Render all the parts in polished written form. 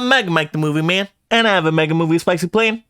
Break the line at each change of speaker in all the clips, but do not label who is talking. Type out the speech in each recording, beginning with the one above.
I'm Mega Mike the Movie Man, and I have a Mega Movie Spicy plan.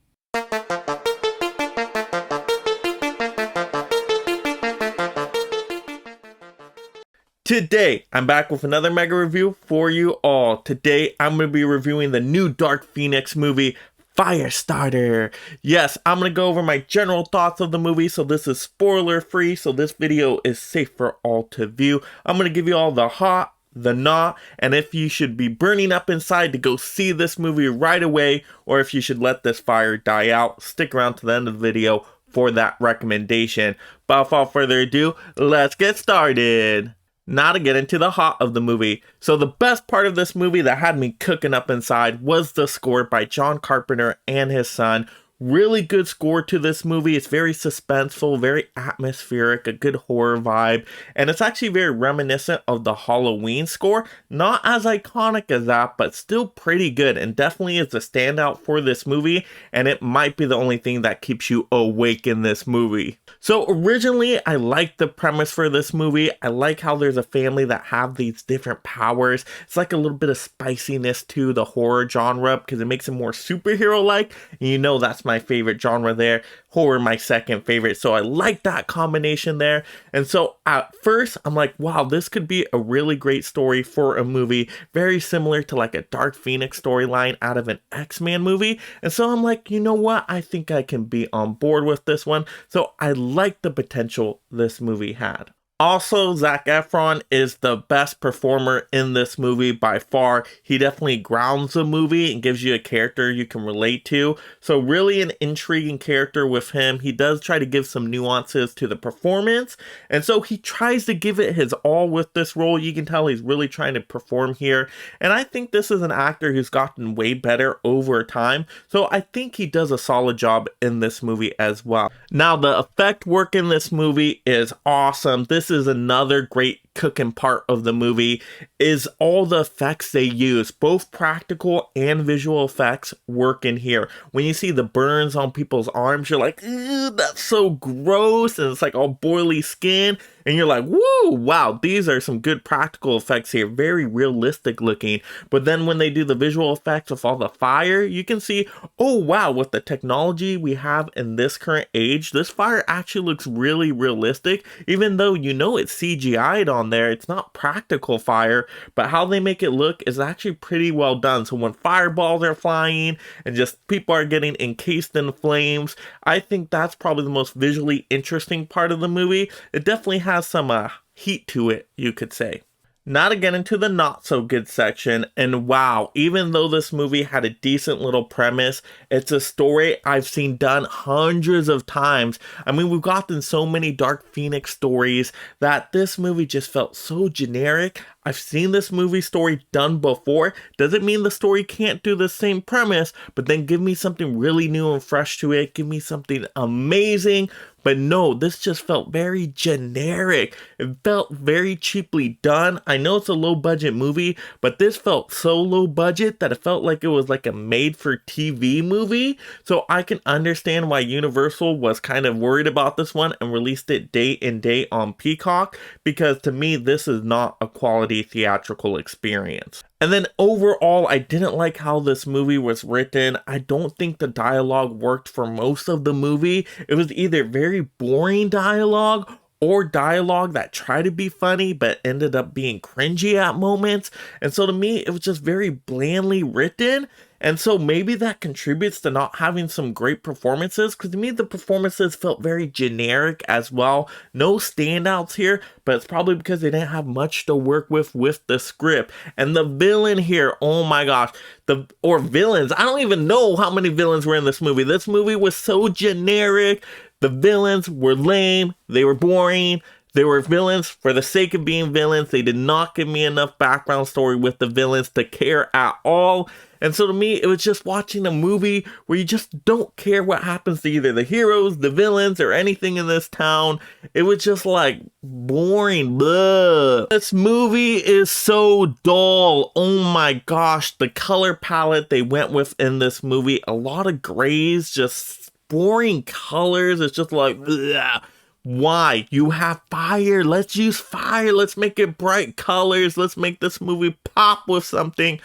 Today, I'm back with another Mega review for you all. Today, I'm going to be reviewing the new Dark Phoenix movie, Firestarter. Yes, I'm going to go over my general thoughts of the movie, so this is spoiler free, so this video is safe for all to view. I'm going to give you all the hot, the not, and if you should be burning up inside to go see this movie right away, or if you should let this fire die out. Stick around to the end of the video for that recommendation. But without further ado, let's get started. Now to get into the hot of the movie. So the best part of this movie that had me cooking up inside was the score by John Carpenter and his son. Really good score to this movie. It's very suspenseful, very atmospheric, a good horror vibe, and it's actually very reminiscent of the Halloween score. Not as iconic as that, but still pretty good, and definitely is a standout for this movie, and it might be the only thing that keeps you awake in this movie. So originally, I liked the premise for this movie. I like how there's a family that have these different powers. It's like a little bit of spiciness to the horror genre because it makes it more superhero-like, and you know that's my favorite genre there. Horror my second favorite, so I like that combination there. And so at first I'm like, wow, this could be a really great story for a movie, very similar to like a Dark Phoenix storyline out of an X-Men movie. And so I'm like, you know what, I think I can be on board with this one. So I like the potential this movie had. Also, Zac Efron is the best performer in this movie by far. He definitely grounds the movie and gives you a character you can relate to. So really an intriguing character with him. He does try to give some nuances to the performance. And so he tries to give it his all with this role. You can tell he's really trying to perform here. And I think this is an actor who's gotten way better over time. So I think he does a solid job in this movie as well. Now, the effect work in this movie is awesome. This is another great cooking part of the movie, is all the effects they use. Both practical and visual effects work in here. When you see the burns on people's arms, you're like, ew, that's so gross, and it's like all boily skin, and you're like, whoa, wow, these are some good practical effects here, very realistic looking. But then when they do the visual effects with all the fire, you can see, oh wow, with the technology we have in this current age, this fire actually looks really realistic, even though you know it's CGI'd on there. It's not practical fire, but how they make it look is actually pretty well done. So when fireballs are flying and just people are getting encased in flames, I think that's probably the most visually interesting part of the movie. It definitely has some heat to it, you could say. Now to get into the not so good section, and wow, even though this movie had a decent little premise, it's a story I've seen done hundreds of times. I mean, we've gotten so many Dark Phoenix stories that this movie just felt so generic. I've seen this movie story done before. Doesn't mean the story can't do the same premise, but then give me something really new and fresh to it. Give me something amazing. But no, this just felt very generic. It felt very cheaply done. I know it's a low budget movie, but this felt so low budget that it felt like it was like a made for TV movie. So I can understand why Universal was kind of worried about this one and released it day and day on Peacock, because to me, this is not a quality theatrical experience. And then overall, I didn't like how this movie was written. I don't think the dialogue worked for most of the movie. It was either very boring dialogue or dialogue that tried to be funny but ended up being cringy at moments. And so to me, it was just very blandly written. And so maybe that contributes to not having some great performances, because to me the performances felt very generic as well. No standouts here, but it's probably because they didn't have much to work with the script. And the villain here, oh my gosh, villains, I don't even know how many villains were in this movie. This movie was so generic. The villains were lame, they were boring. They were villains for the sake of being villains. They did not give me enough background story with the villains to care at all. And so to me, it was just watching a movie where you just don't care what happens to either the heroes, the villains, or anything in this town. It was just like boring. Blah. This movie is so dull. Oh my gosh, the color palette they went with in this movie, a lot of grays, just boring colors. It's just like, blah. Why? You have fire. Let's use fire. Let's make it bright colors. Let's make this movie pop with something.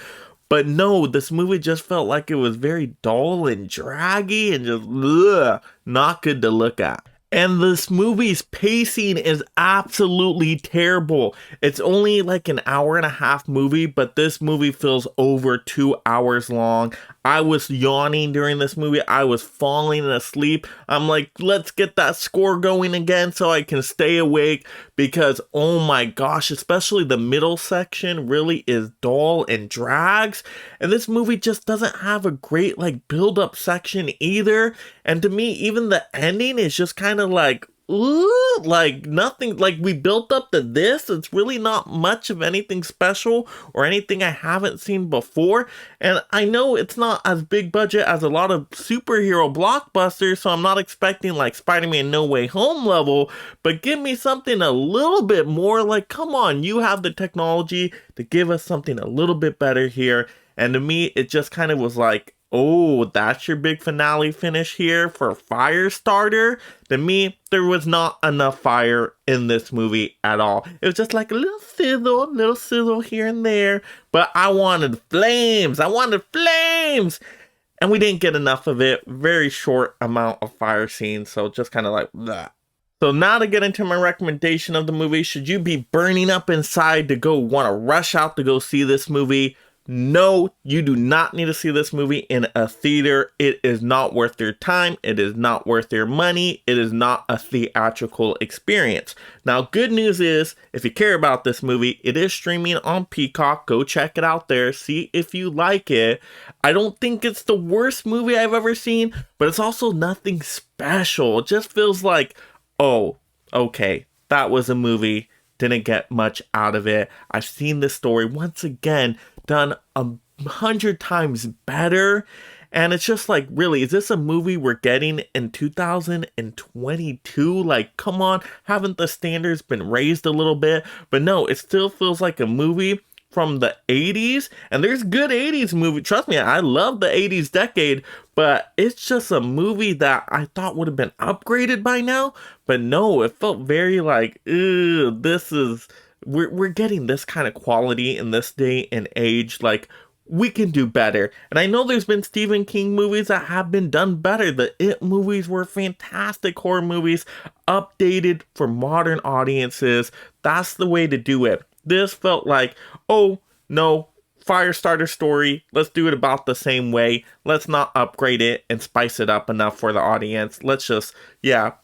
But no, this movie just felt like it was very dull and draggy and just ugh, not good to look at. And this movie's pacing is absolutely terrible. It's only like an hour and a half movie, but this movie feels over 2 hours long. I was yawning during this movie. I was falling asleep. I'm like, let's get that score going again so I can stay awake because, oh my gosh, especially the middle section really is dull and drags. And this movie just doesn't have a great like build-up section either. And to me, even the ending is just kind of like, ooh, like nothing, like we built up to this. It's really not much of anything special or anything I haven't seen before. And I know it's not as big budget as a lot of superhero blockbusters, so I'm not expecting like Spider-Man No Way Home level, but give me something a little bit more. Like, come on, you have the technology to give us something a little bit better here. And to me, it just kind of was like, oh, that's your big finale finish here for Firestarter? To me, there was not enough fire in this movie at all. It was just like a little sizzle here and there. But I wanted flames. I wanted flames. And we didn't get enough of it. Very short amount of fire scenes. So just kind of like that. So now to get into my recommendation of the movie, should you be burning up inside to go want to rush out to go see this movie? No, you do not need to see this movie in a theater. It is not worth your time. It is not worth your money. It is not a theatrical experience. Now, good news is, if you care about this movie, it is streaming on Peacock. Go check it out there. See if you like it. I don't think it's the worst movie I've ever seen, but it's also nothing special. It just feels like, oh, okay, that was a movie. Didn't get much out of it. I've seen this story once again done 100 times better. And it's just like, really, is this a movie we're getting in 2022? Like, come on, haven't the standards been raised a little bit? But no, it still feels like a movie from the 80s. And there's good 80s movie. Trust me, I love the 80s decade. But it's just a movie that I thought would have been upgraded by now. But no, it felt very like, ew, this is... We're getting this kind of quality in this day and age. Like, we can do better. And I know there's been Stephen King movies that have been done better. The It movies were fantastic horror movies, updated for modern audiences. That's the way to do it. This felt like, oh, no, Firestarter story. Let's do it about the same way. Let's not upgrade it and spice it up enough for the audience. Let's just, yeah,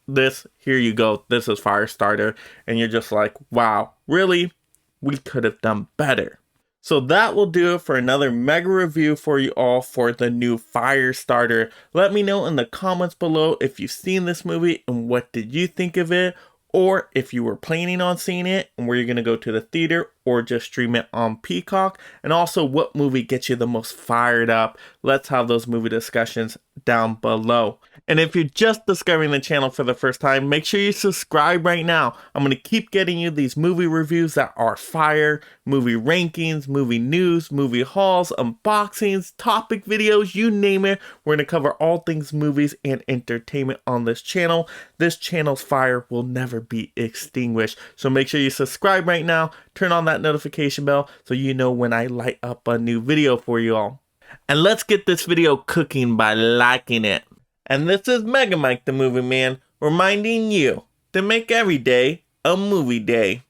this, here you go, this is Firestarter, and you're just like, wow, really? We could have done better. So that will do it for another mega review for you all for the new Firestarter. Let me know in the comments below if you've seen this movie and what did you think of it, or if you were planning on seeing it and were you going to go to the theater or just stream it on Peacock, and also what movie gets you the most fired up. Let's have those movie discussions down below. And if you're just discovering the channel for the first time, make sure you subscribe right now. I'm going to keep getting you these movie reviews that are fire, movie rankings, movie news, movie hauls, unboxings, topic videos, you name it. We're going to cover all things movies and entertainment on this channel. This channel's fire will never be extinguished. So make sure you subscribe right now, turn on that notification bell so you know when I light up a new video for you all. And let's get this video cooking by liking it. And this is Mega Mike the Movie Man reminding you to make every day a movie day.